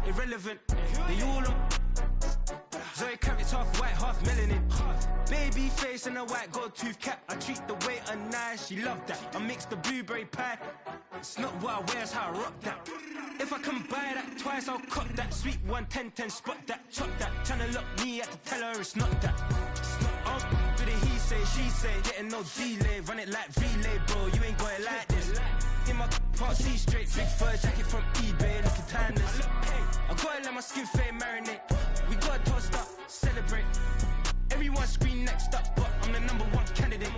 irrelevant. They all on. Zoe Kravitz half white, half melanin. Baby face and a white gold tooth cap. I treat the waiter nice, she love that. I mix the blueberry pie. It's not what I wear, it's how I rock that. If I can buy that twice, I'll cut that. Sweet 110, spot that, chop that. Tryna lock me, I have to tell her it's not that. Do the he say, she say, getting no delay. Run it like relay, bro, you ain't got it like this. In my part C straight, big fur jacket from eBay, looking timeless. I gotta let my skin fade marinate. We gotta toast up, celebrate. Everyone scream next up, but I'm the #1 candidate.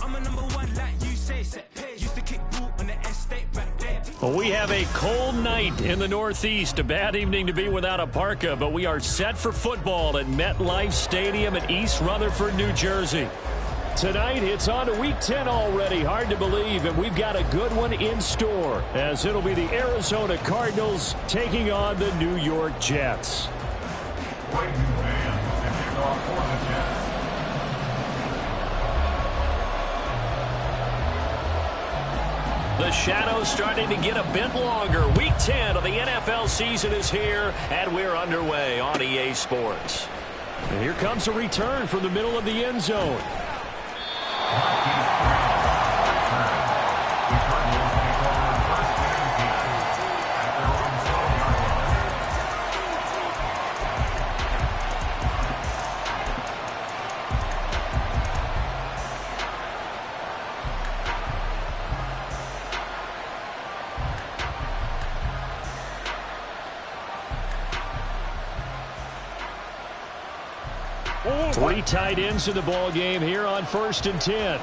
I'm a #1 like you say, set pace. Used to kick ball on the estate back there. Well, we have a cold night in the Northeast. A bad evening to be without a parka, but we are set for football at MetLife Stadium in East Rutherford, New Jersey. Tonight, it's on to Week 10 already. Hard to believe, and we've got a good one in store, as it'll be the Arizona Cardinals taking on the New York Jets. The shadows starting to get a bit longer. Week 10 of the NFL season is here, and we're underway on EA Sports. And here comes a return from the middle of the end zone. Three tight ends in the ball game here on 1st and 10.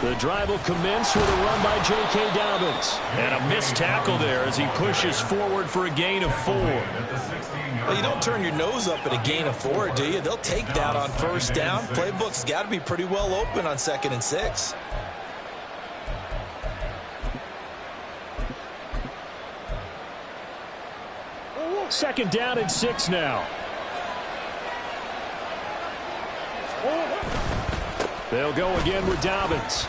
The drive will commence with a run by J.K. Dobbins. And a missed tackle there as he pushes forward for a gain of 4. Well, you don't turn your nose up at a gain of 4, do you? They'll take that on 1st down. Playbook's got to be pretty well open on 2nd and 6. Second down and 6 now. They'll go again with Dobbins.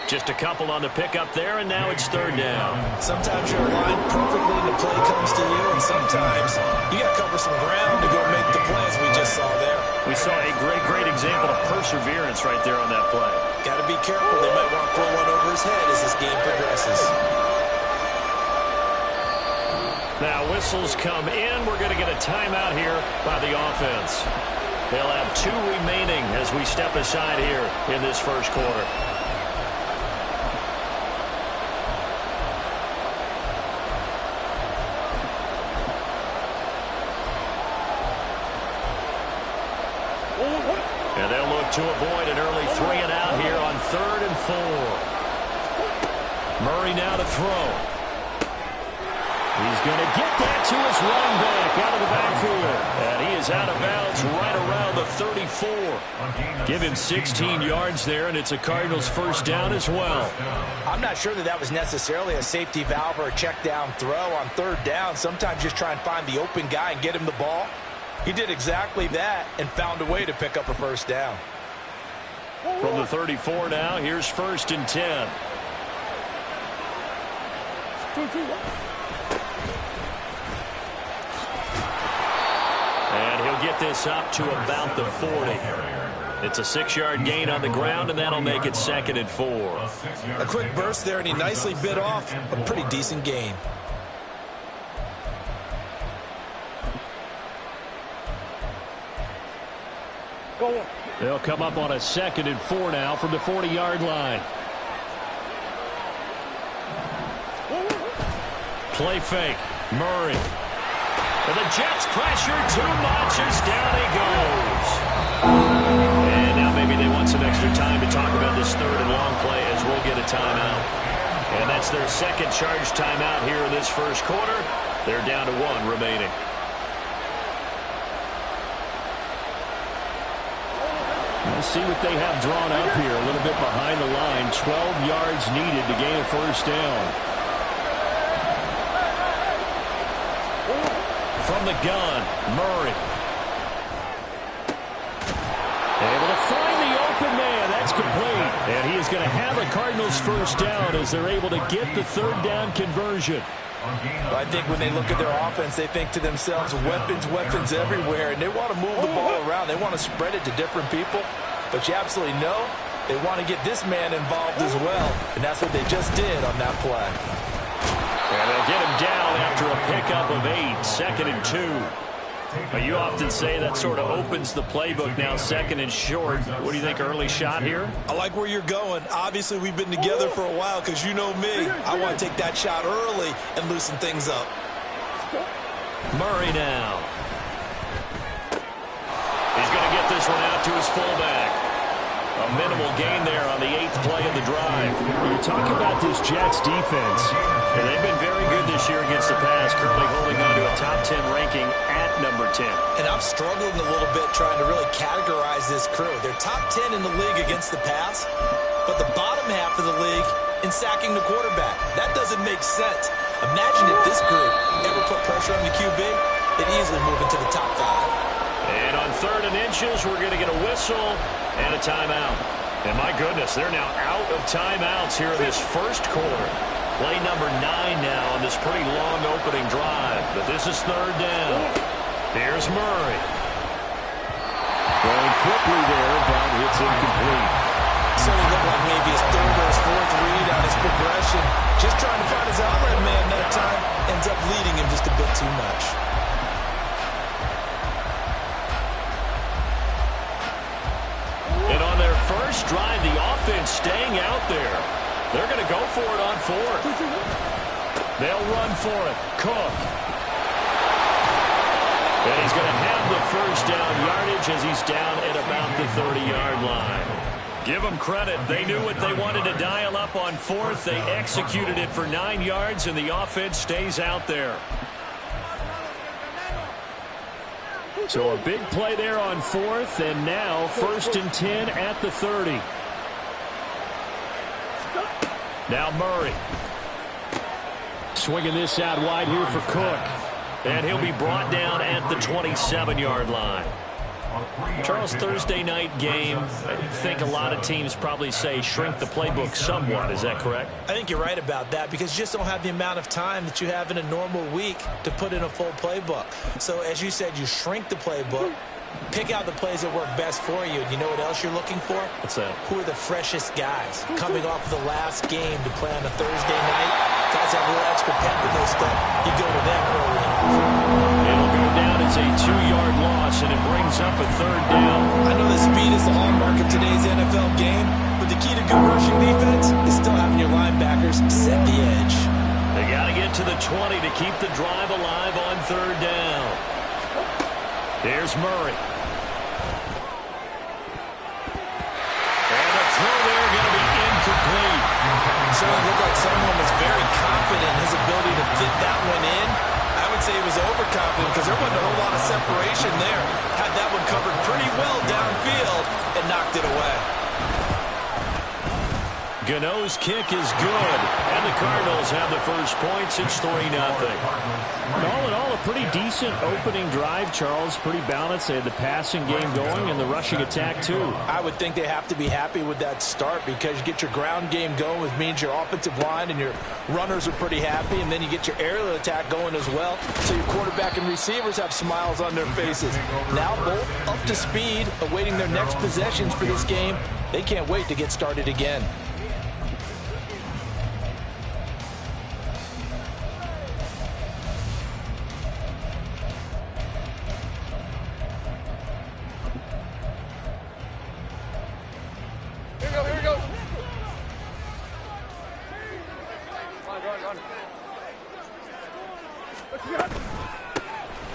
Just a couple on the pickup there, and now it's 3rd down. Sometimes you're aligned perfectly and the play comes to you, and sometimes you got to cover some ground to go make the play, as we just saw there. We saw a great example of perseverance right there on that play. Got to be careful. They might want to throw one over his head as this game progresses. Now whistles come in. We're going to get a timeout here by the offense. They'll have 2 remaining as we step aside here in this first quarter. And they'll look to avoid an early 3 and out here on 3rd and 4. Murray now to throw. He's going to get that to his running back out of the backfield. And he is out of bounds right around the 34. Give him 16 yards there, and it's a Cardinals 1st down as well. I'm not sure that was necessarily a safety valve or a check down throw on 3rd down. Sometimes just try and find the open guy and get him the ball. He did exactly that and found a way to pick up a 1st down. From the 34 now, here's 1st and 10. And he'll get this up to about the 40. It's a 6-yard gain on the ground, and that'll make it 2nd and 4. A quick burst there, and he nicely bit off a pretty decent gain. They'll come up on a 2nd and 4 now from the 40-yard line. Play fake. Murray. And the Jets pressure too much as down he goes. And now maybe they want some extra time to talk about this 3rd and long play as we'll get a timeout. And that's their 2nd charge timeout here in this first quarter. They're down to 1 remaining. Let's see what they have drawn up here. A little bit behind the line. 12 yards needed to gain a 1st down. From the gun, Murray. Able to find the open man. That's complete. And he is going to have a Cardinals first down as they're able to get the third down conversion. Well, I think when they look at their offense, they think to themselves, weapons, weapons everywhere, and they want to move the ball around. They want to spread it to different people, but you absolutely know they want to get this man involved as well, and that's what they just did on that play. And they'll get him down after a pickup of 8, 2nd and 2. But you often say that sort of opens the playbook now, 2nd and short. What do you think, early shot here? I like where you're going. Obviously, we've been together for a while because you know me. I want to take that shot early and loosen things up. Murray now. He's going to get this one out to his fullback. A minimal gain there on the 8th play of the drive. You talk about this Jets defense, and they've been very good this year against the pass, currently holding on to a top 10 ranking at number 10. And I'm struggling a little bit trying to really categorize this crew. They're top 10 in the league against the pass, but the bottom half of the league in sacking the quarterback. That doesn't make sense. Imagine if this group ever put pressure on the QB, they'd easily move into the top 5. And on 3rd and inches, we're going to get a whistle and a timeout. And my goodness, they're now out of timeouts here in this first quarter. Play number 9 now on this pretty long opening drive. But this is 3rd down. Here's Murray. Throwing quickly there, but it's incomplete. Certainly looked like maybe his 3rd or his 4th read on his progression. Just trying to find his outlet man that time. Ends up leading him just a bit too much. And on their first drive, the offense staying out there. They're going to go for it on 4th. They'll run for it. Cook. And he's going to have the first down yardage as he's down at about the 30-yard line. Give them credit. They knew what they wanted to dial up on 4th. They executed it for 9 yards, and the offense stays out there. So a big play there on 4th, and now 1st and 10 at the 30. Now Murray. Swinging this out wide here for Cook. And he'll be brought down at the 27-yard line. Charles, Thursday night game, I think a lot of teams probably say shrink the playbook somewhat. Is that correct? I think you're right about that because you just don't have the amount of time that you have in a normal week to put in a full playbook. So as you said, you shrink the playbook, pick out the plays that work best for you. And you know what else you're looking for? What's that? Who are the freshest guys coming off the last game to play on a Thursday night? Guys have a little extra pep in their step. You go to them early and often. It'll go down as a 2-yard loss, and it brings up a 3rd down. I know the speed is the hallmark of today's NFL game, but the key to good rushing defense is still having your linebackers set the edge. They got to get to the 20 to keep the drive alive on 3rd down. Here's Murray. And the throw there going to be incomplete. Certainly looked like someone was very confident in his ability to fit that one in. I would say he was overconfident because there wasn't a whole lot of separation there. Had that one covered pretty well downfield and knocked it away. Gano's kick is good, and the Cardinals have the first points. It's 3-0. All in all, a pretty decent opening drive, Charles. Pretty balanced. They had the passing game going and the rushing attack, too. I would think they have to be happy with that start because you get your ground game going, which means your offensive line and your runners are pretty happy, and then you get your aerial attack going as well, so your quarterback and receivers have smiles on their faces. Now both up to speed, awaiting their next possessions for this game. They can't wait to get started again.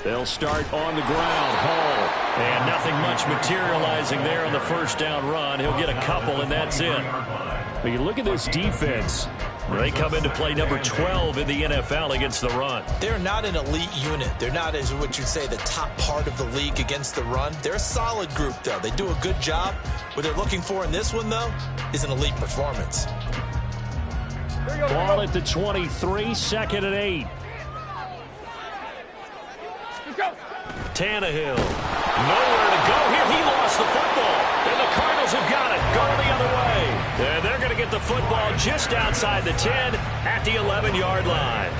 They'll start on the ground. Hall. And nothing much materializing there on the first down run. He'll get a couple, and that's it. But you look at this defense. They come into play number 12 in the NFL against the run. They're not an elite unit. They're not, as what you'd say, the top part of the league against the run. They're a solid group, though. They do a good job. What they're looking for in this one, though, is an elite performance. Ball at the 23, 2nd and 8. Tannehill. Nowhere to go here. He lost the football. And the Cardinals have got it. Going the other way. And they're going get the football just outside the 10 at the 11-yard line.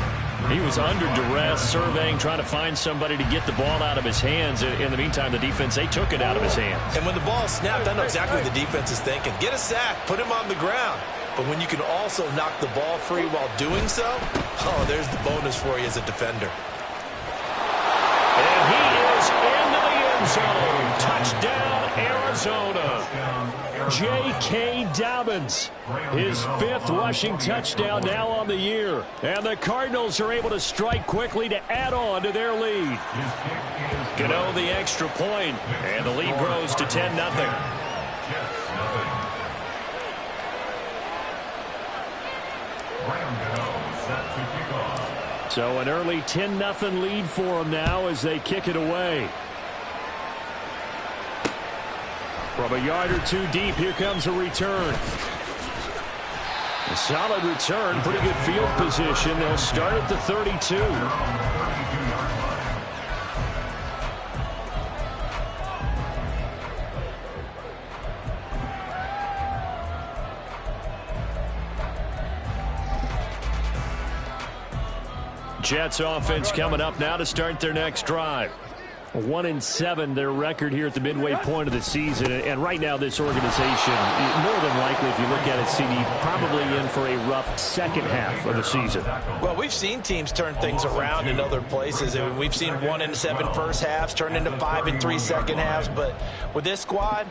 He was under duress, surveying, trying to find somebody to get the ball out of his hands. In the meantime, the defense, they took it out of his hands. And when the ball snapped, I know exactly what the defense is thinking. Get a sack, put him on the ground. But when you can also knock the ball free while doing so, oh, there's the bonus for you as a defender. And he is into the end zone. Touchdown, Arizona. J.K. Dobbins, his 5th rushing touchdown now on the year. And the Cardinals are able to strike quickly to add on to their lead. Gano the extra point, and the lead grows to 10-0. So an early 10-0 lead for them now as they kick it away. From a yard or two deep, here comes a return. A solid return, pretty good field position. They'll start at the 32. Jets offense coming up now to start their next drive. 1-7 their record here at the midway point of the season, and right now this organization, more than likely if you look at it, CD, probably in for a rough second half of the season. Well, we've seen teams turn things around in other places. I mean, we've seen 1-7 first halves turn into 5-3 second halves, but with this squad,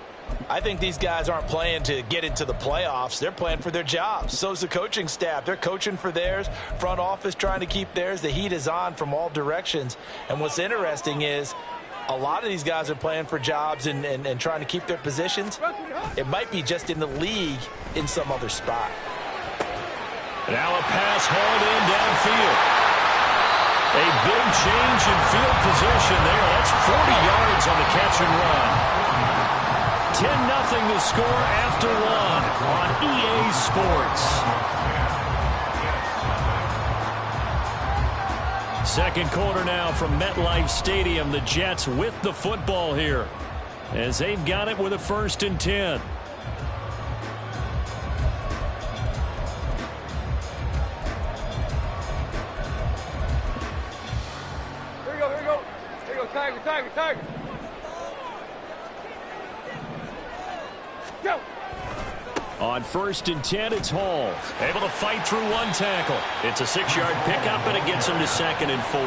I think these guys aren't playing to get into the playoffs. They're playing for their jobs. So's the coaching staff. They're coaching for theirs. Front office trying to keep theirs. The heat is on from all directions. And what's interesting is a lot of these guys are playing for jobs and trying to keep their positions. It might be just in the league in some other spot. Now a pass hauled in downfield. A big change in field position there. That's 40 yards on the catch and run. 10-0 the score after one on EA Sports. Second quarter now from MetLife Stadium. The Jets with the football here as they've got it with a 1st and 10. Here we go, here we go. Here we go, Tiger, Tiger, Tiger. Go. On 1st and 10, it's Hall. Able to fight through one tackle. It's a 6-yard pickup, and it gets him to 2nd and 4.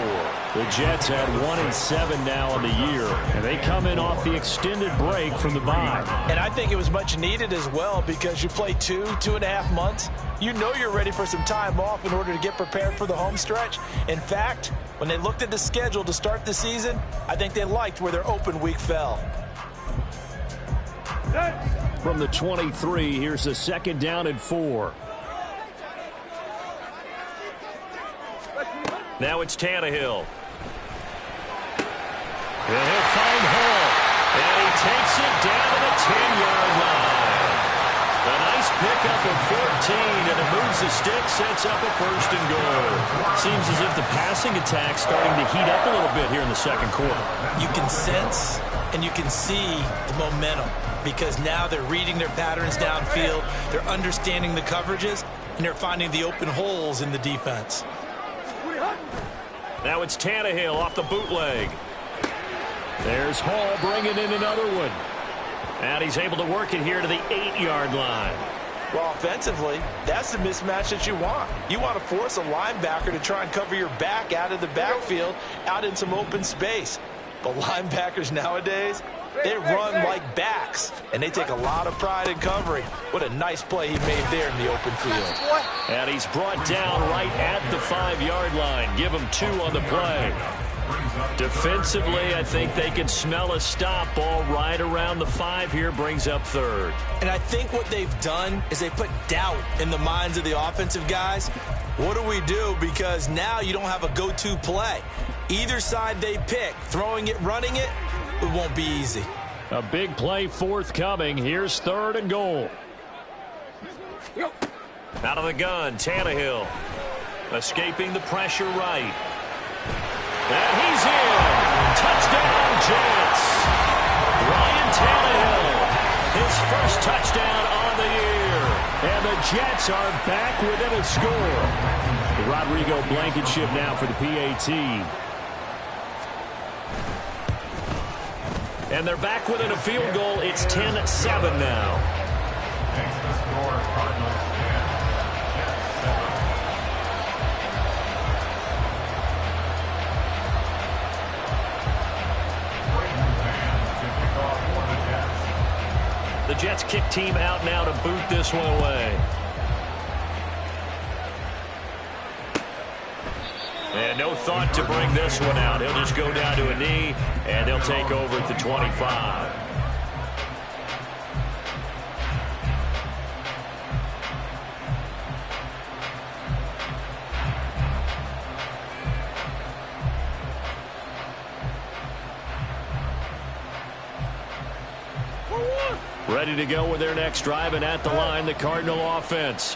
The Jets had 1-7 now on the year, and they come in off the extended break from the bye. And I think it was much needed as well because you play 2.5 months. You know you're ready for some time off in order to get prepared for the home stretch. In fact, when they looked at the schedule to start the season, I think they liked where their open week fell. From the 23, here's a 2nd down and 4. Now it's Tannehill. And he'll find Hall. And he takes it down to the 10-yard line. A nice pickup of 14, and it moves the stick, sets up a 1st and goal. Seems as if the passing attack's starting to heat up a little bit here in the second quarter. You can sense and you can see the momentum because now they're reading their patterns downfield, they're understanding the coverages, and they're finding the open holes in the defense. Now it's Tannehill off the bootleg. There's Hall bringing in another one. And he's able to work it here to the 8-yard line. Well, offensively, that's the mismatch that you want. You want to force a linebacker to try and cover your back out of the backfield, out in some open space. But linebackers nowadays, they run like backs, and they take a lot of pride in covering. What a nice play he made there in the open field. And he's brought down right at the 5-yard line. Give him 2 on the play. Defensively, I think they can smell a stop. Ball right around the 5 here, brings up 3rd. And I think what they've done is they put doubt in the minds of the offensive guys. What do we do? Because now you don't have a go-to play. Either side they pick, throwing it, running it, it won't be easy. A big play forthcoming. Here's 3rd and goal. Out of the gun, Tannehill. Escaping the pressure right. And he's in. Touchdown, Jets. Ryan Tannehill. His first touchdown on the year. And the Jets are back within a score. The Rodrigo Blankenship now for the PAT. And they're back within a field goal. It's 10-7 now. Makes the score Cardinals 10, Jets 7. The Jets kick team out now to boot this one away. And no thought to bring this one out. He'll just go down to a knee, and they'll take over at the 25. Ready to go with their next drive, and at the line, the Cardinal offense.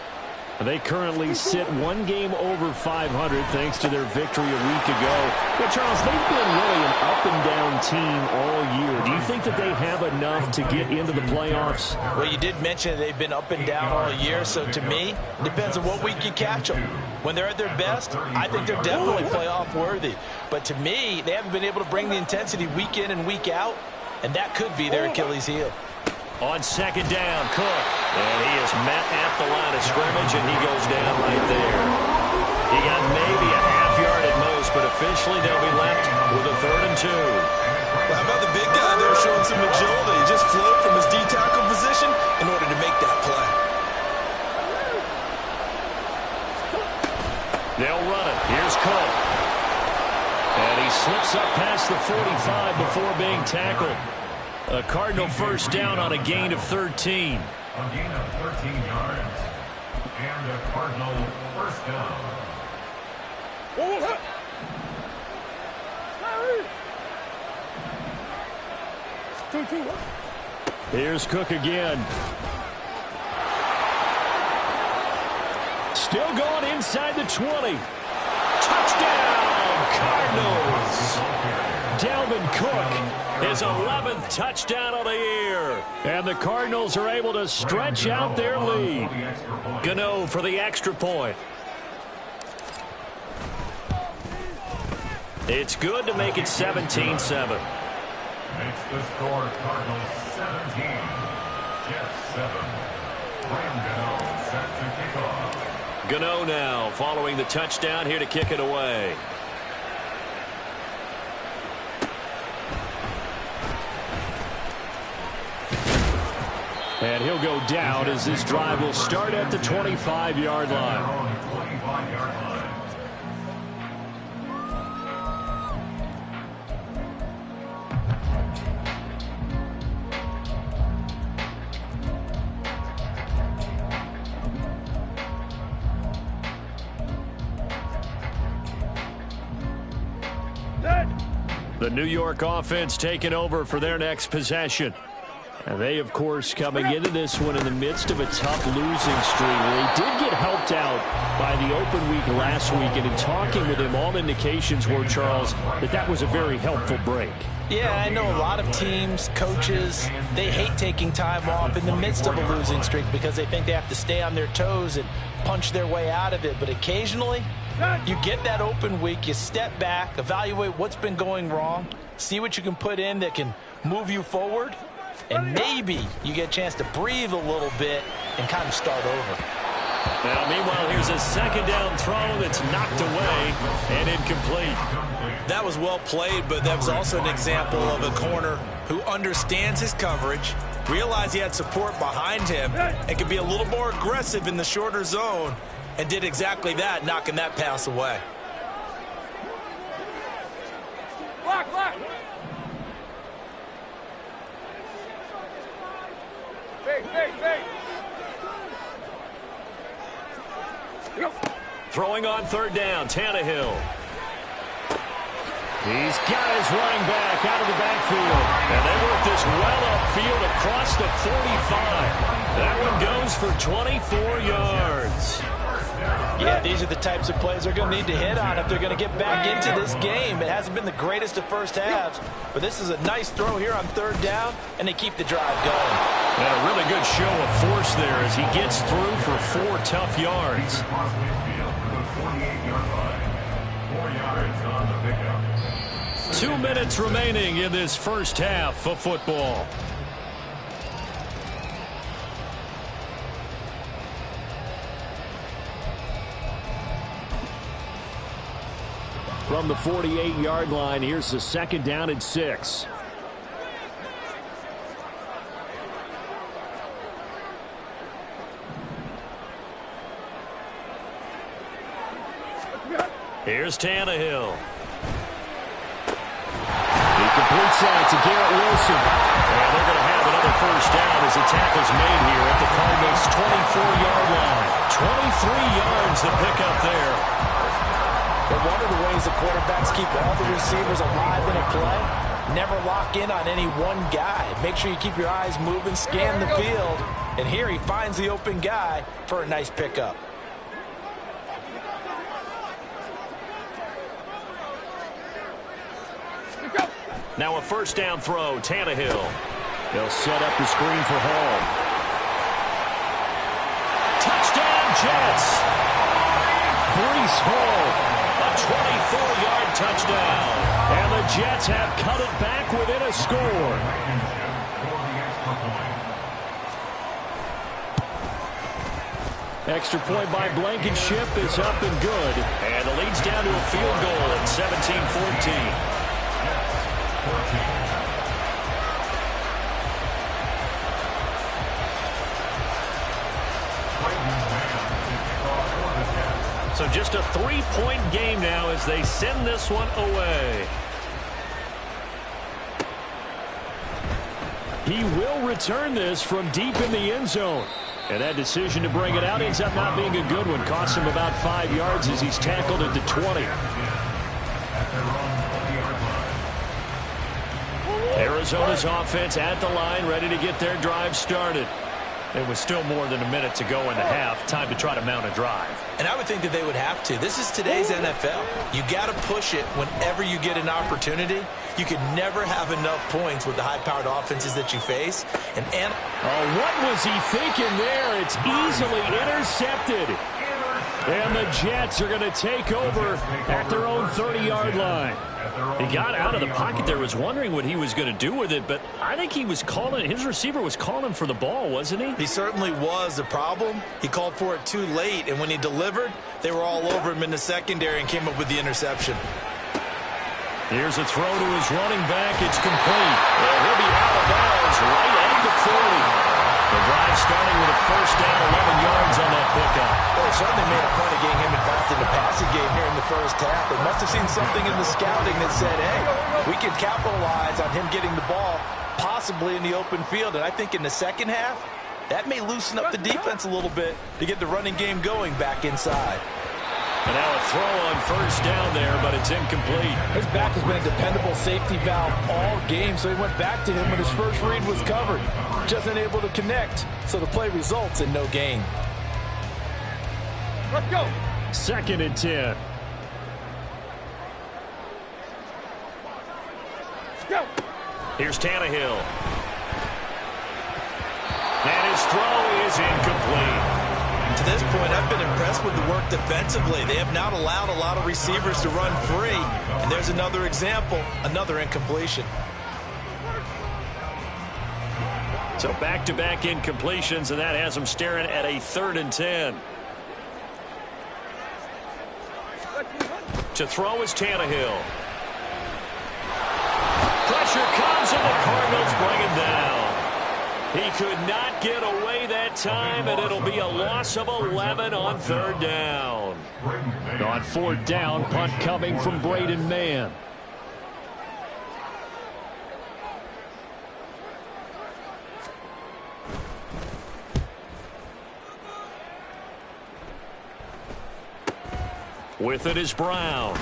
They currently sit one game over 500 thanks to their victory a week ago. Well, Charles, they've been really an up-and-down team all year. Do you think that they have enough to get into the playoffs? Well, you did mention they've been up and down all year, so to me, it depends on what week you catch them. When they're at their best, I think they're definitely playoff worthy. But to me, they haven't been able to bring the intensity week in and week out, and that could be their Achilles heel. On second down, Cook. And he is met at the line of scrimmage, and he goes down right there. He got maybe a half yard at most, but officially they'll be left with a 3rd and 2. Well, how about the big guy there showing some agility? He just float from his D-tackle position in order to make that play. They'll run it. Here's Cook. And he slips up past the 45 before being tackled. A Cardinal first down on a gain of 13. A gain of 13 yards. And a Cardinal first down. Here's Cook again. Still going inside the 20. Touchdown, Cardinals. Dalvin Cook, his 11th touchdown of the year. And the Cardinals are able to stretch out their lead. Gano for the extra point. It's good to make it 17-7. Makes the score Cardinals 17, Jets 7. Gano set to kick off. Gano now following the touchdown here to kick it away. And he'll go down as this drive will start at the 25-yard line. The New York offense taking over for their next possession. And they, of course, coming into this one in the midst of a tough losing streak. They did get helped out by the open week last week. And in talking with him, all indications were, Charles, that was a very helpful break. Yeah, I know a lot of teams, coaches, they hate taking time off in the midst of a losing streak because they think they have to stay on their toes and punch their way out of it. But occasionally, you get that open week, you step back, evaluate what's been going wrong, see what you can put in that can move you forward, and maybe you get a chance to breathe a little bit and kind of start over. Now, meanwhile, here's a second down throw that's knocked away and incomplete. That was well played, but that was also an example of a corner who understands his coverage, realized he had support behind him, and could be a little more aggressive in the shorter zone, and did exactly that, knocking that pass away. Block, block. Fake, fake, fake. Throwing on third down, Tannehill. He's got his running back out of the backfield. And they work this well upfield across the 45. That one goes for 24 yards. Yeah, these are the types of plays they're going to need to hit on if they're going to get back into this game. It hasn't been the greatest of first halves, but this is a nice throw here on third down, and they keep the drive going. And a really good show of force there as he gets through for 4 tough yards. 2 minutes remaining in this first half of football. From the 48-yard line, here's the second down and 6. Here's Tannehill. He completes that to Garrett Wilson. And they're going to have another first down as the tackle's made here at the Cardinals' 24-yard line. 23 yards to pick up there. But one of the ways the quarterbacks keep all the receivers alive in a play, never lock in on any one guy. Make sure you keep your eyes moving, scan the field. And here he finds the open guy for a nice pickup. Now a first down throw, Tannehill. They'll set up the screen for Hall. Touchdown, Jets. Breece Hall, a 24-yard touchdown. And the Jets have cut it back within a score. Extra point by Blankenship is up and good. And the lead's down to a field goal at 17-14. So just a 3-point game now as they send this one away. He will return this from deep in the end zone. And that decision to bring it out ends up not being a good one. Costs him about 5 yards as he's tackled at the 20. Arizona's offense at the line, ready to get their drive started. It was still more than a minute to go in the half. Time to try to mount a drive. And I would think that they would have to. This is today's NFL. You got to push it whenever you get an opportunity. You can never have enough points with the high-powered offenses that you face. Oh, what was he thinking there? It's easily intercepted. And the Jets are going to take over at their own 30-yard line. He got out of the pocket there, was wondering what he was going to do with it, but I think he was calling, his receiver was calling for the ball, wasn't he? He certainly was. The problem, he called for it too late, and when he delivered, they were all over him in the secondary and came up with the interception. Here's a throw to his running back. It's complete. Well, he'll be out of bounds right at the 40. The drive starting with a first down, 11 yards on that pickup. Well, they certainly made a point of getting him involved in the passing game here in the first half. They must have seen something in the scouting that said, hey, we can capitalize on him getting the ball possibly in the open field. And I think in the second half, that may loosen up the defense a little bit to get the running game going back inside. And now a throw on first down there, but it's incomplete. His back has been a dependable safety valve all game, so he went back to him when his first read was covered. Just unable to connect, so the play results in no gain. Let's go. 2nd and 10. Go. Here's Tannehill. And his throw is incomplete. To this point, I've been impressed with the work defensively. They have not allowed a lot of receivers to run free. And there's another example, another incompletion. So back-to-back incompletions, and that has them staring at a 3rd and 10. To throw is Tannehill. Pressure comes, and the Cardinals bring him down. He could not get away that time, and it'll be a loss of 11 on 3rd down. On 4th down, punt coming from Braden Mann. With it is Brown.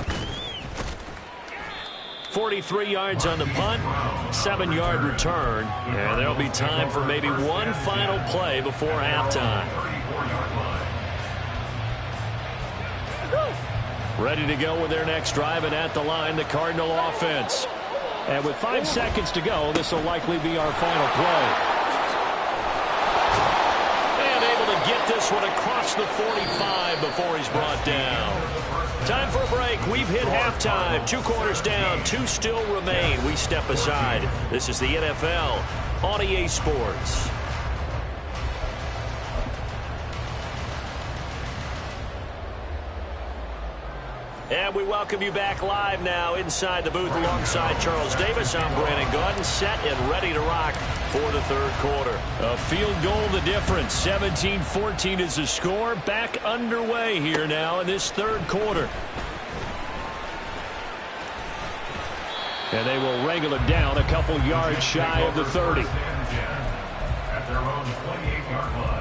43 yards on the punt, 7-yard return, and there'll be time for maybe one final play before halftime. ready to go with their next drive, and at the line, the Cardinal offense. And with 5 seconds to go, this will likely be our final play. And able to get this one across the 45 before he's brought down. Time for a break. We've hit halftime. 2 quarters down. 2 still remain. We step aside. This is the NFL on EA Sports. And we welcome you back live now inside the booth alongside Charles Davis. I'm Brandon Gaudin, set and ready to rock for the third quarter. A field goal the difference. 17-14 is the score. Back underway here now in this third quarter. And they will wrangle it down a couple yards shy of the 30. At their own 28-yard line.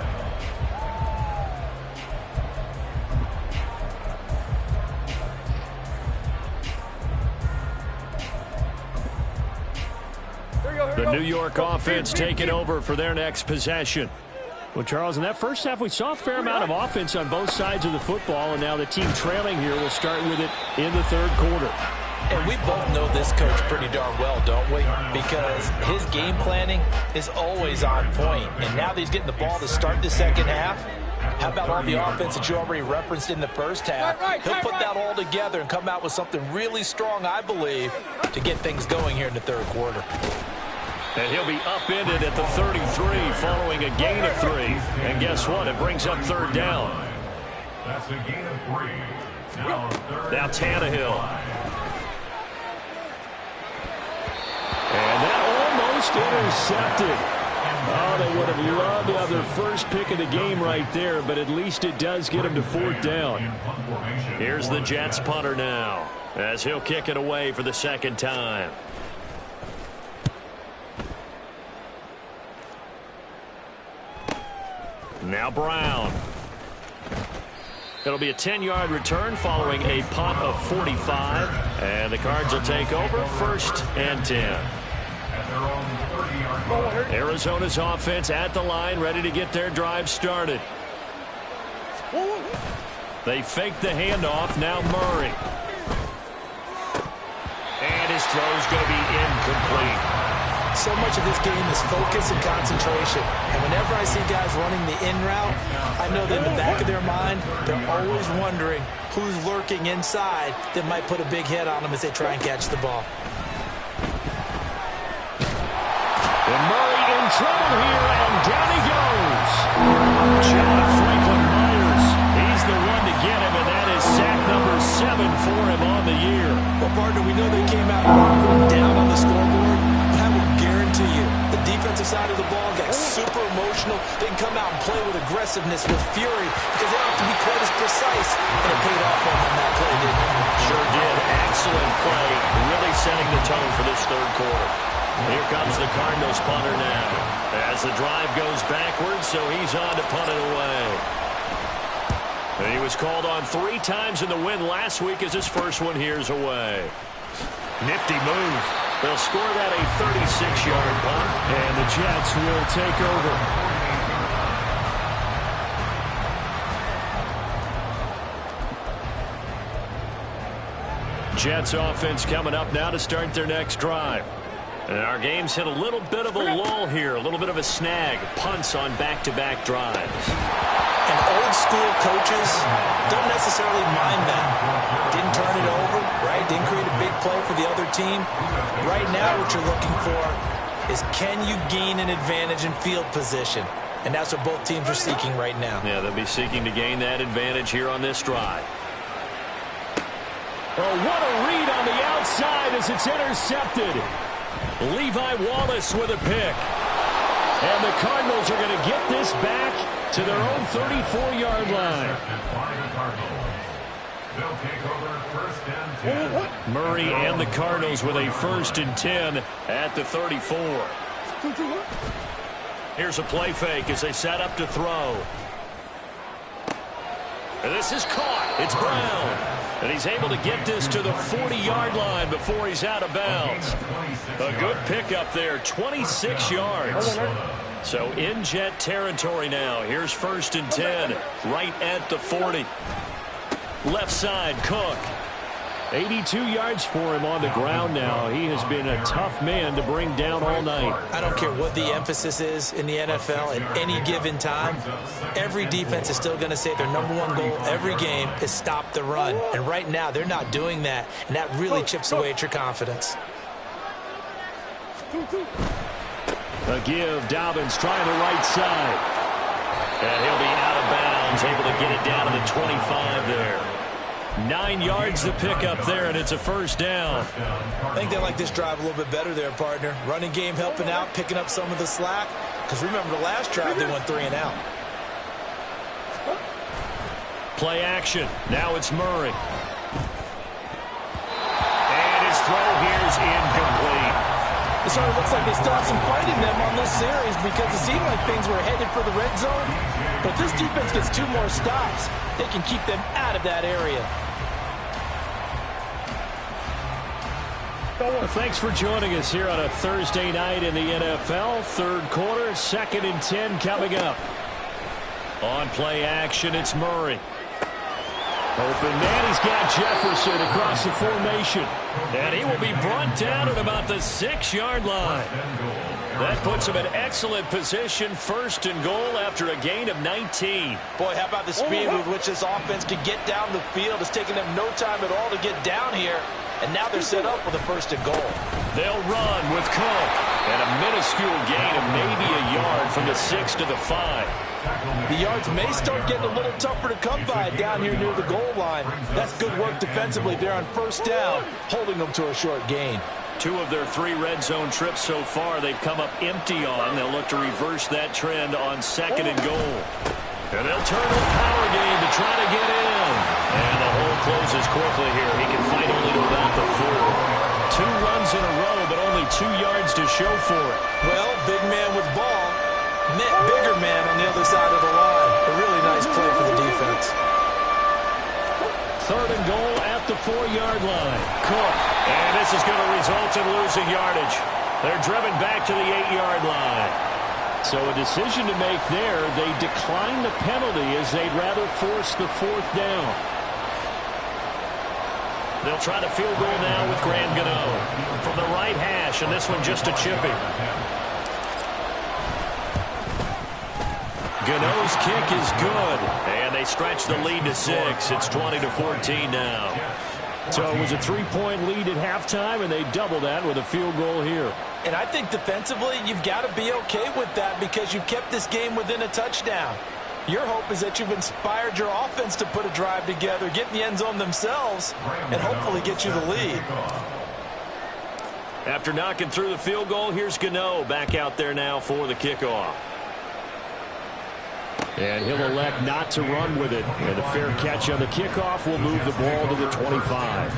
The New York offense taking over for their next possession. Well, Charles, in that first half, we saw a fair amount of offense on both sides of the football, and now the team trailing here will start with it in the third quarter. And we both know this coach pretty darn well, don't we? Because his game planning is always on point. And now that he's getting the ball to start the second half, how about all the offense that you already referenced in the first half? He'll put that all together and come out with something really strong, I believe, to get things going here in the third quarter. And he'll be upended at the 33 following a gain of 3. And guess what? It brings up third down. That's a gain of 3. Now Tannehill. And that almost intercepted. Oh, they would have loved to have their first pick of the game right there, but at least it does get them to fourth down. Here's the Jets punter now, as he'll kick it away for the second time. Now Brown. It'll be a 10-yard return following a punt of 45. And the Cards will take over, first and 10. Arizona's offense at the line, ready to get their drive started. They fake the handoff, now Murray. And his throw's going to be incomplete. So much of this game is focus and concentration. And whenever I see guys running the in route, I know that in the back of their mind, they're always wondering who's lurking inside that might put a big hit on them as they try and catch the ball. And Murray in trouble here, and down he goes. John Franklin Myers, he's the one to get him, and that is sack number 7 for him on the year. Well, partner, we know they came out down on the scoreboard. I will guarantee you, the defensive side of the ball got super emotional. They can come out and play with aggressiveness, with fury, because they don't have to be quite as precise. And it paid off for them on that play, didn't it? Sure did. Excellent play. Really setting the tone for this third quarter. Here comes the Cardinals punter now. As the drive goes backwards, so he's on to punt it away. And he was called on 3 times in the win last week as his first one here's away. Nifty move. They'll score that a 36-yard punt, and the Jets will take over. Jets offense coming up now to start their next drive. And our game's hit a little bit of a lull here, a little bit of a snag. Punts on back-to-back drives. And old-school coaches don't necessarily mind that. Didn't turn it over, right? Didn't create a big play for the other team. Right now what you're looking for is can you gain an advantage in field position? And that's what both teams are seeking right now. Yeah, they'll be seeking to gain that advantage here on this drive. Oh, what a read on the outside as it's intercepted. Levi Wallace with a pick. And the Cardinals are going to get this back to their own 34-yard line. They'll take over first and 10. Murray and the Cardinals with a first and 10 at the 34. Here's a play fake as they set up to throw. And this is caught. It's Brown. And he's able to get this to the 40-yard line before he's out of bounds. A good pickup there, 26 yards. So in Jet territory now. Here's first and 10 right at the 40. Left side, Cook. 82 yards for him on the ground now. He has been a tough man to bring down all night. I don't care what the emphasis is in the NFL at any given time. Every defense is still going to say their #1 goal every game is stop the run. And right now, they're not doing that, and that really chips away at your confidence. A give, Dobbins trying the right side. And he'll be out of bounds, able to get it down to the 25 there. 9 yards to pick up there, and it's a first down. I think they like this drive a little bit better there, partner. Running game helping out, picking up some of the slack. Because remember, the last drive, they went 3 and out. Play action. Now it's Murray. And his throw here is incomplete. It sort of looks like they still have some fight in them on this series because it seemed like things were headed for the red zone. But this defense gets 2 more stops. They can keep them out of that area. Well, thanks for joining us here on a Thursday night in the NFL. Third quarter, 2nd and 10 coming up. On play action, it's Murray. Open man, he's got Jefferson across the formation. And he will be brought down at about the 6-yard line. That puts him in excellent position, 1st and goal after a gain of 19. Boy, how about the speed with which this offense can get down the field? It's taken them no time at all to get down here. And now they're set up with a 1st and goal. They'll run with Cook. And a minuscule gain of maybe a yard from the 6 to the 5. The yards may start getting a little tougher to come by down here near the goal line. That's good work defensively there on 1st down, holding them to a short gain. 2 of their 3 red zone trips so far they've come up empty on. They'll look to reverse that trend on 2nd and goal. And they'll turn to the power game to try to get in. And the hole closes quickly here. He can fight only to about the 4. 2 runs in a row, but only 2 yards to show for it. Well, big man with ball. Net bigger man on the other side of the line. A really nice play for the defense. 3rd and goal at the 4-yard line. Cook. And this is going to result in losing yardage. They're driven back to the 8-yard line. So a decision to make there. They decline the penalty as they'd rather force the 4th down. They'll try the field goal now with Graham Gano from the right hash, and this one just a chippy. Gano's kick is good, and they stretch the lead to 6. It's 20-14 now. So it was a 3-point lead at halftime, and they double that with a field goal here. And I think defensively, you've got to be okay with that because you've kept this game within a touchdown. Your hope is that you've inspired your offense to put a drive together, get in the end zone themselves, and hopefully get you the lead. After knocking through the field goal, here's Gano back out there now for the kickoff. And he'll elect not to run with it. And a fair catch on the kickoff will move the ball to the 25.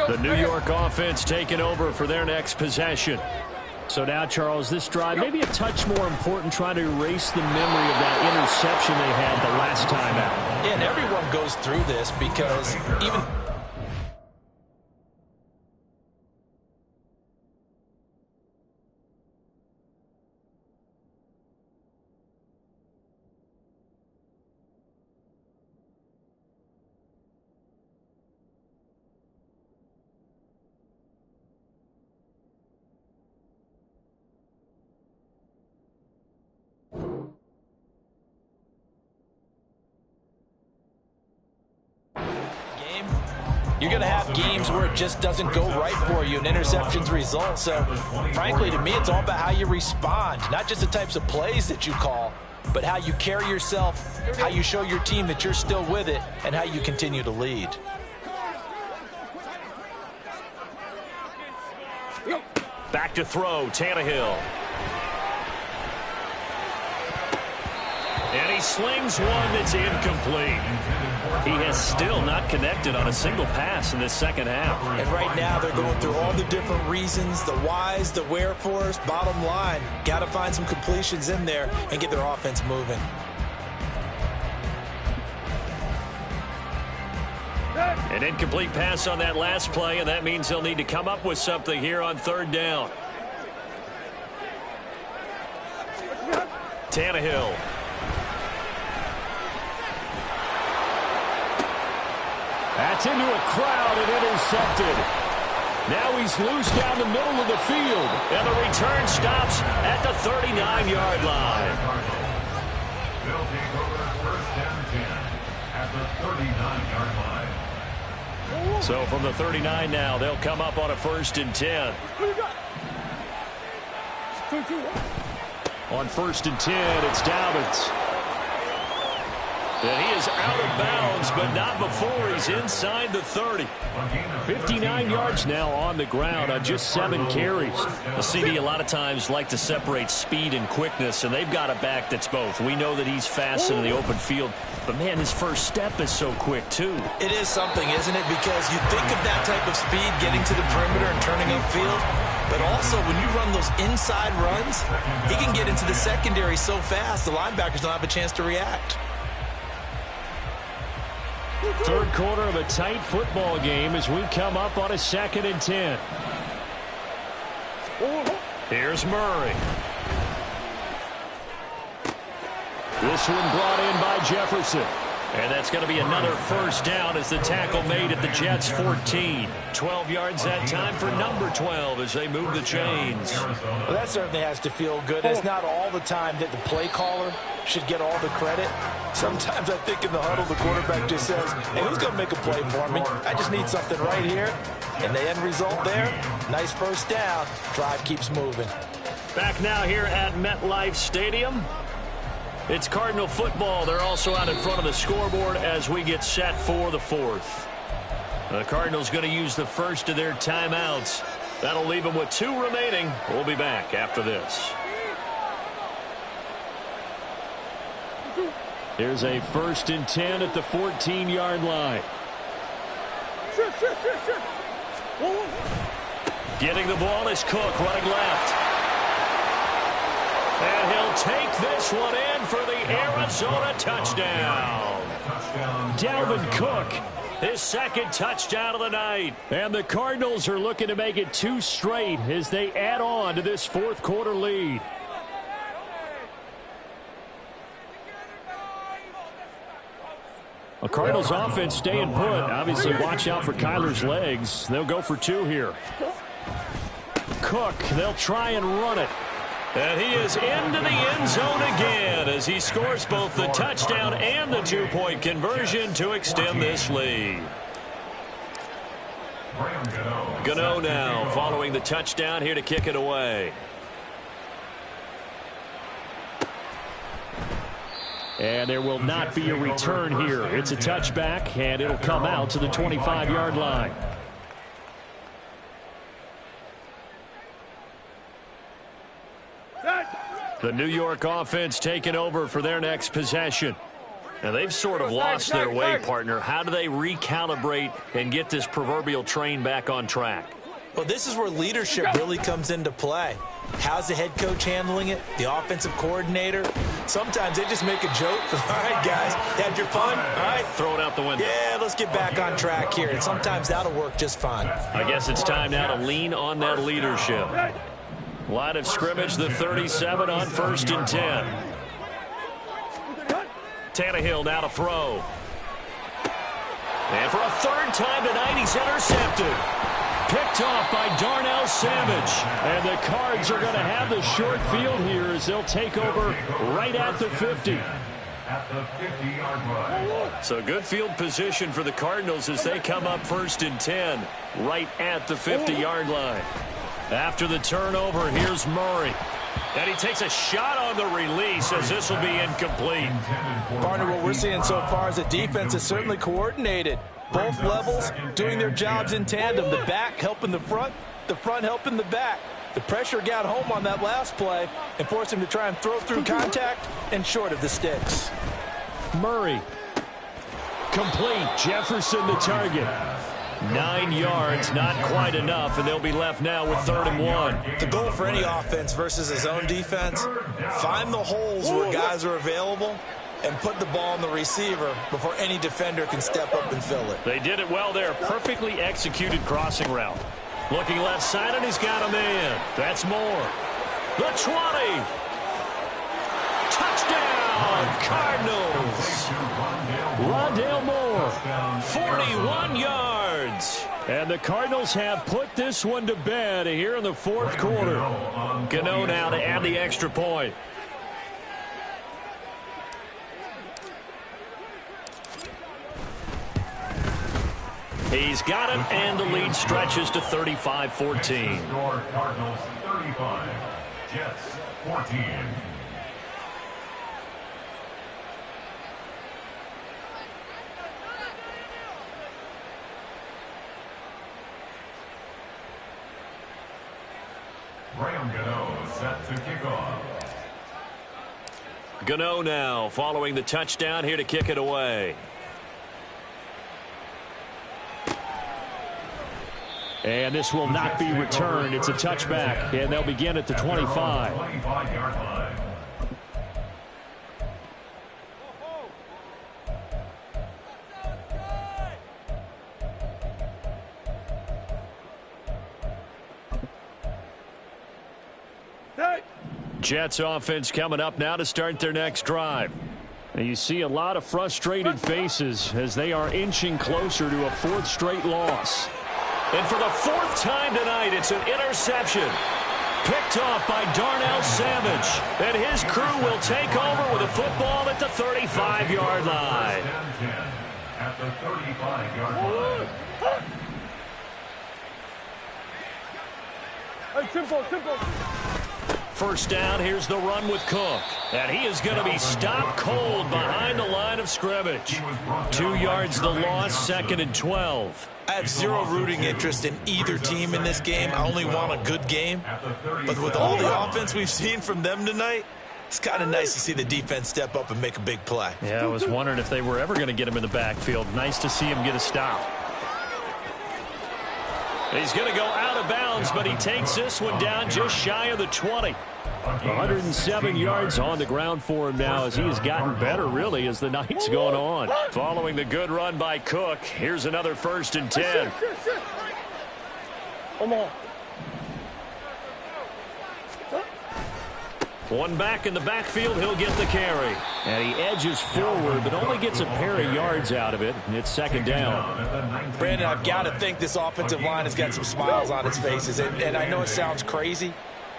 The New York offense taking over for their next possession. So now, Charles, this drive maybe a touch more important, trying to erase the memory of that interception they had the last time out. Yeah, and everyone goes through this because even... You're going to have games where it just doesn't go right for you and interceptions result. So, frankly, to me, it's all about how you respond, not just the types of plays that you call, but how you carry yourself, how you show your team that you're still with it, and how you continue to lead. Back to throw, Tannehill. And he slings one that's incomplete. He has still not connected on a single pass in this second half. And right now they're going through all the different reasons, the whys, the wherefores. Bottom line, got to find some completions in there and get their offense moving. An incomplete pass on that last play, and that means they'll need to come up with something here on 3rd down. Tannehill. That's into a crowd and intercepted. Now he's loose down the middle of the field. And the return stops at the 39-yard line. They'll take over first and 10 at the 39-yard line. So from the 39 now, they'll come up on a 1st and 10. On 1st and 10, it's Dobbins. And he is out of bounds, but not before he's inside the 30. 59 yards now on the ground on just 7 carries. The CD a lot of times like to separate speed and quickness, and they've got a back that's both. We know that he's fast in the open field, but, man, his first step is so quick, too. It is something, isn't it? Because you think of that type of speed getting to the perimeter and turning upfield, but also when you run those inside runs, he can get into the secondary so fast the linebackers don't have a chance to react. Third quarter of a tight football game as we come up on a 2nd and 10. Here's Murray. This one brought in by Jefferson. And that's going to be another first down as the tackle made at the Jets' 14. 12 yards that time for number 12 as they move the chains. Well, that certainly has to feel good. It's not all the time that the play caller should get all the credit. Sometimes I think in the huddle, the quarterback just says, hey, who's going to make a play for me? I just need something right here. And the end result there, nice first down. Drive keeps moving. Back now here at MetLife Stadium. It's Cardinal football. They're also out in front of the scoreboard as we get set for the 4th. The Cardinals going to use the first of their timeouts. That'll leave them with 2 remaining. We'll be back after this. Here's a 1st and 10 at the 14-yard line. Getting the ball is Cook running left. And he'll take this one in for the Arizona touchdown. Dalvin Cook, his 2nd touchdown of the night. And the Cardinals are looking to make it 2 straight as they add on to this 4th quarter lead. A Cardinals offense staying put. Obviously, watch out for Kyler's legs. They'll go for 2 here. Cook, they'll try and run it. And he is into the end zone again as he scores both the touchdown and the 2-point conversion to extend this lead. Gano now following the touchdown here to kick it away. And there will not be a return here. It's a touchback, and it'll come out to the 25-yard line. The New York offense taking over for their next possession. And they've sort of lost their way, partner. How do they recalibrate and get this proverbial train back on track? Well, this is where leadership really comes into play. How's the head coach handling it? The offensive coordinator? Sometimes they just make a joke. All right, guys, had your fun? All right. Throw it out the window. Yeah, let's get back on track here. And sometimes that'll work just fine. I guess it's time now to lean on that leadership. Line of scrimmage, the 37 on 1st and 10. Tannehill now to throw. And for a 3rd time tonight, he's intercepted. Picked off by Darnell Savage. And the Cards are going to have the short field here as they'll take over right at the 50. At the 50-yard line. So good field position for the Cardinals as they come up 1st and 10 right at the 50-yard line. After the turnover, here's Murray. And he takes a shot on the release as this will be incomplete. Partner, what we're seeing so far is the defense is certainly coordinated. Both levels doing their jobs in tandem. The back helping the front helping the back. The pressure got home on that last play and forced him to try and throw through contact and short of the sticks. Murray. Complete. Jefferson the target. 9 yards, not quite enough, and they'll be left now with 3rd and 1. The goal for any offense versus his own defense, find the holes where guys are available and put the ball on the receiver before any defender can step up and fill it. They did it well there. Perfectly executed crossing route. Looking left side, and he's got a man. That's Moore. The 20. Touchdown, Cardinals. Rondale Moore, 41 yards. And the Cardinals have put this one to bed here in the fourth quarter. Gano now to add the extra point. He's got it, and the lead stretches to 35-14. Score Cardinals 35, Jets 14. Graham Gano set to kick off. Gano now following the touchdown here to kick it away. And this will not be returned. It's a touchback, and they'll begin at the 25. 25-yard line. Jets offense coming up now to start their next drive. And you see a lot of frustrated faces as they are inching closer to a fourth straight loss. And for the fourth time tonight, it's an interception. Picked off by Darnell Savage. And his crew will take over with a football at the 35-yard line. At the 35-yard line. Hey, tempo. First down, here's the run with Cook. And he is going to be stopped cold behind the line of scrimmage. 2 yards the loss, 2nd and 12. I have zero rooting interest in either team in this game. I only want a good game. But with all the offense we've seen from them tonight, it's kind of nice to see the defense step up and make a big play. Yeah, I was wondering if they were ever going to get him in the backfield. Nice to see him get a stop. He's going to go out of bounds, but he takes this one down just shy of the 20. 107 yards on the ground for him now as he has gotten better, really, as the night's gone on. Following the good run by Cook, here's another 1st and 10. Come on. One back in the backfield, he'll get the carry. And he edges forward, but only gets a pair of yards out of it. And it's 2nd down. Brandon, I've got to think this offensive line has got some smiles on its faces. And I know it sounds crazy,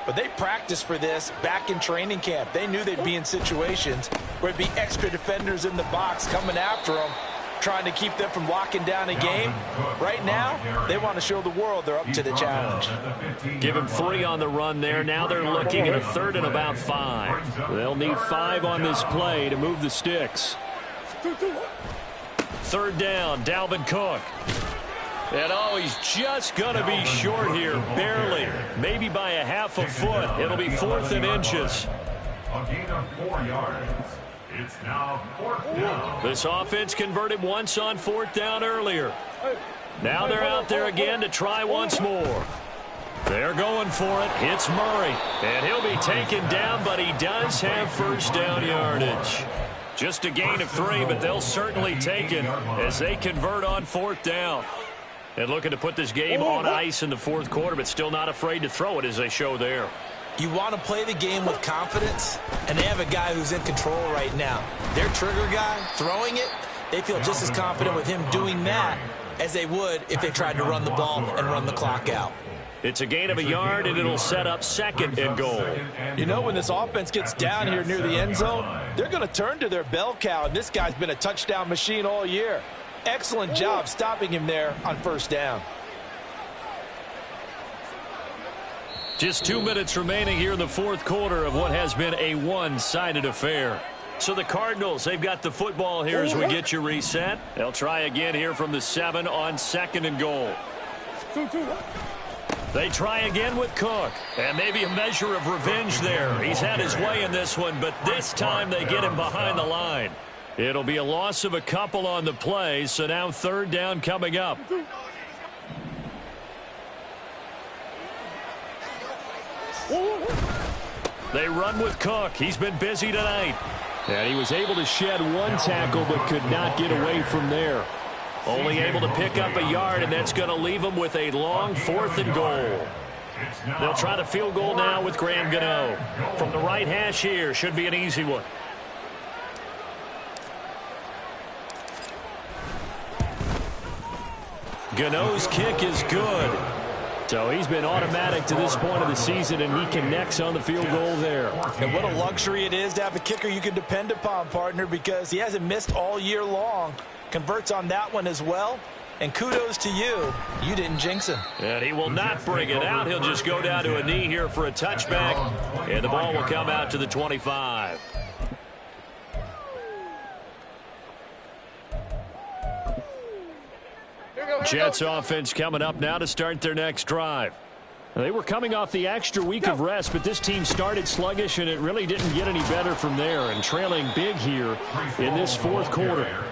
but they practiced for this back in training camp. They knew they'd be in situations where it'd be extra defenders in the box coming after them, trying to keep them from locking down a game. Right now, they want to show the world they're up to the challenge. Give him 3 on the run there. Now they're looking at a 3rd and about 5. They'll need 5 on this play to move the sticks. 3rd down, Dalvin Cook. And he's just going to be short here, barely. Maybe by a half a foot. It'll be 4th and inches. A gain of 4 yards. It's now 4th down. This offense converted once on 4th down earlier. Now they're out there again to try once more. They're going for it. Hits Murray. And he'll be taken down, but he does have 1st down yardage. Just a gain of 3, but they'll certainly take it as they convert on 4th down. And looking to put this game on ice in the 4th quarter, but still not afraid to throw it as they show there. You want to play the game with confidence, and they have a guy who's in control right now. Their trigger guy, throwing it, they feel just as confident with him doing that as they would if they tried to run the ball and run the clock out. It's a gain of a yard, and it'll set up 2nd and goal. You know, when this offense gets down here near the end zone, they're going to turn to their bell cow, and this guy's been a touchdown machine all year. Excellent job stopping him there on 1st down. Just 2 minutes remaining here in the 4th quarter of what has been a one-sided affair. So the Cardinals, they've got the football here as we get you reset. They'll try again here from the 7 on 2nd and goal. They try again with Cook. And maybe a measure of revenge there. He's had his way in this one, but this time they get him behind the line. It'll be a loss of a couple on the play, so now 3rd down coming up. They run with Cook. He's been busy tonight. And he was able to shed 1 tackle but could not get away from there. Only able to pick up a yard, and that's going to leave him with a long 4th and goal. They'll try the field goal now with Graham Gano. From the right hash here, should be an easy one. Gano's kick is good. So he's been automatic to this point of the season, and he connects on the field goal there. And what a luxury it is to have a kicker you can depend upon, partner, because he hasn't missed all year long. Converts on that one as well. And kudos to you. You didn't jinx him. And he will not bring it out. He'll just go down to a knee here for a touchback. And the ball will come out to the 25. Jets offense coming up now to start their next drive. They were coming off the extra week of rest, but this team started sluggish, and it really didn't get any better from there. And trailing big here in this fourth quarter.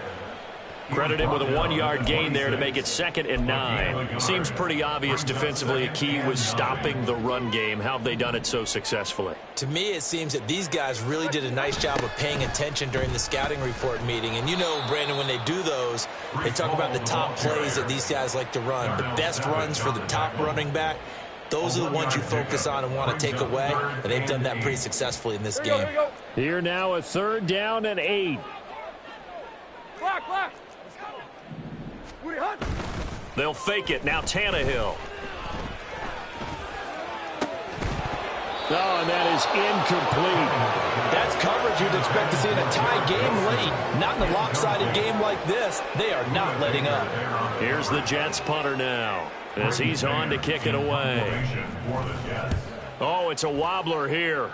Credited with a 1-yard gain there to make it 2nd and 9. Seems pretty obvious defensively a key was stopping the run game. How have they done it so successfully? To me, it seems that these guys really did a nice job of paying attention during the scouting report meeting. And you know, Brandon, when they do those, they talk about the top plays that these guys like to run. The best runs for the top running back, those are the ones you focus on and want to take away. And they've done that pretty successfully in this game. Here now a 3rd down and 8. Block. They'll fake it. Now Tannehill. Oh, and that is incomplete. That's coverage you'd expect to see in a tie game late. Not in a lopsided game like this. They are not letting up. Here's the Jets punter now as he's on to kick it away. Oh, it's a wobbler here.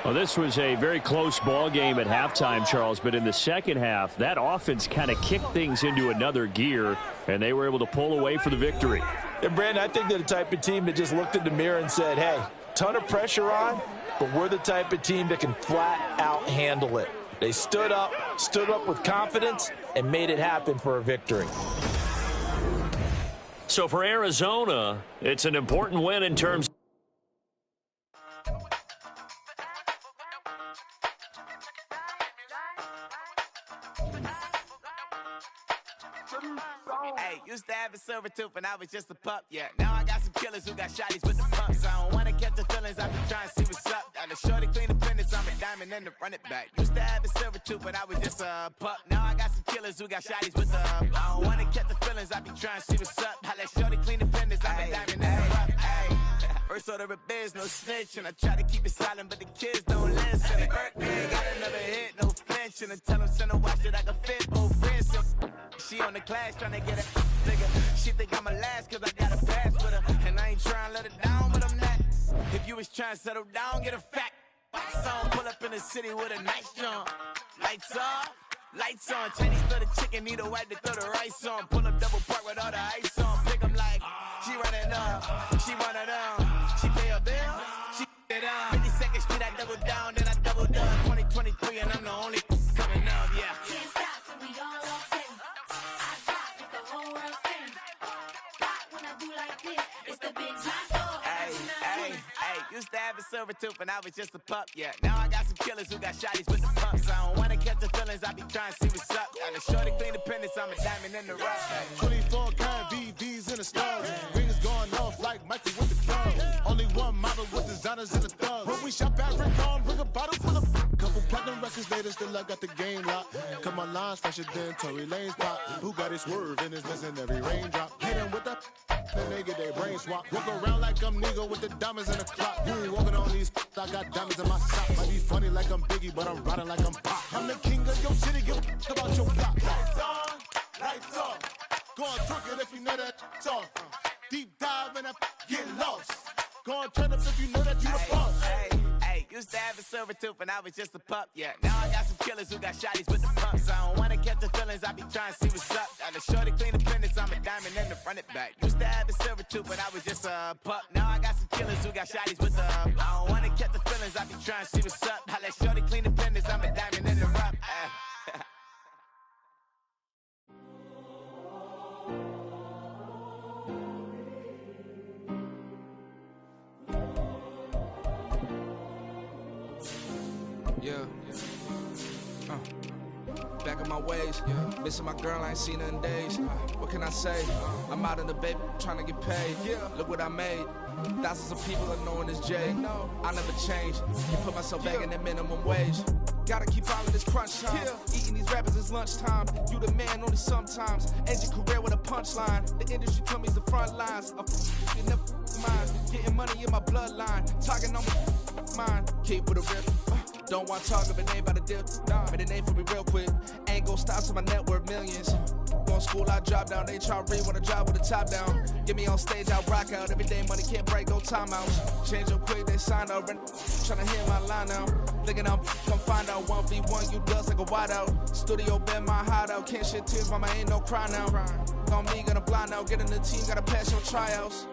Well, this was a very close ball game at halftime, Charles, but in the second half, that offense kind of kicked things into another gear, and they were able to pull away for the victory. And, Brandon, I think they're the type of team that just looked in the mirror and said, hey, ton of pressure on, but we're the type of team that can flat out handle it. They stood up with confidence, and made it happen for a victory. So for Arizona, it's an important win in terms. Hey, used to have a silver tooth and I was just a pup, yeah. Now I got some killers who got shotties with the pumps. I don't wanna catch the feelings, I be trying to see what's up. Got a shorty clean the finish, I'm a diamond and to run it back. Used to have a silver tooth but I was just a pup. Now I got some killers who got shotties with the I don't wanna catch the feelings, I be trying to see what's up. I let shorty clean the finish, I'm a diamond and to run it. First order of biz, no snitch, and I try to keep it silent, but the kids don't listen. Birthday, got another hit, no flinch, and I tell them send a watch that I can fit both wrists. She on the class trying to get a nigga. She think I'm a last cause I got a pass with her, and I ain't trying to let her down, but I'm not. If you was trying to settle down, get a fact. Song pull up in the city with a nice jump. Lights off. Lights on, Chinese throw the chicken, need a wipe to throw the rice on. Pull up double park with all the ice on. Pick 'em like, she running up, she one of them. She pay a bill, she it up. 52nd Street, I double down, then I double down. 2023, and I'm the only coming up, yeah. Can't stop till we all lost in. I got what the whole world sing. Stop when I do like this, it's the big time. Used to have a silver tooth and I was just a pup, yeah. Now I got some killers who got shotties with the pumps. I don't wanna catch the feelings, I be trying to see what's up. Got a shorty clean the pendants, I'm a diamond in the rough. 24 karat VVs in the stars. Rings going off like Michael with the clubs. Only one model with designers in the thugs. When we shop at Rpkillem, bring a bottle full of couple platinum records later, still I got the game locked. Come on lines fresher than Tory Lane's pop. Who got his swerve and is missing every raindrop. Hit him with the then they get their brain swap. Walk around like I'm nigga with the diamonds in the clock. You ain't walking on these, I got diamonds in my sock. Might be funny like I'm Biggie, but I'm riding like I'm Pop. I'm the king of your city, give a about your block. Lights on, lights off. Go on, twerk it if you know that it's off. Deep dive and get lost. Go on, turn up if you know that you the boss. Used to have a silver tooth and I was just a pup, yeah. Now I got some killers who got shotties with the pumps. I don't wanna catch the feelings, I be trying to see what's up. Got a shorty clean the pendants, I'm a diamond and to run it back. Used to have a silver tooth but I was just a pup. Now I got some killers who got shotties with the I don't wanna catch the feelings, I be trying to see what's up. I let shorty clean the pendants, I'm a diamond and to rough. Yeah. Back in my my ways. Missing my girl, I ain't seen her in days. What can I say? I'm out in the baby, trying to get paid. Look what I made. Thousands of people are knowing this Jay. I never change. You put myself back in that minimum wage. Gotta keep all of this crunch time. Eating these rappers is lunchtime. You the man only sometimes. End your career with a punchline. The industry told me the front lines. You never mine. Getting money in my bloodline. Talking on mine. Keep with a real. Don't want to talk if it ain't about a deal. Made a name for me real quick. Ain't gon' stop so my net worth millions. Going school, I drop down. They try to read when I drop with the top down. Get me on stage, I rock out. Every day money can't break, no timeouts. Change up quick, they sign up. Tryna hear my line now. Thinking I'm come find out 1v1, you does like a wideout. Studio been my hideout. Can't shed tears, mama ain't no cry now. On me, gonna blind out. Get in the team, gotta pass your tryouts.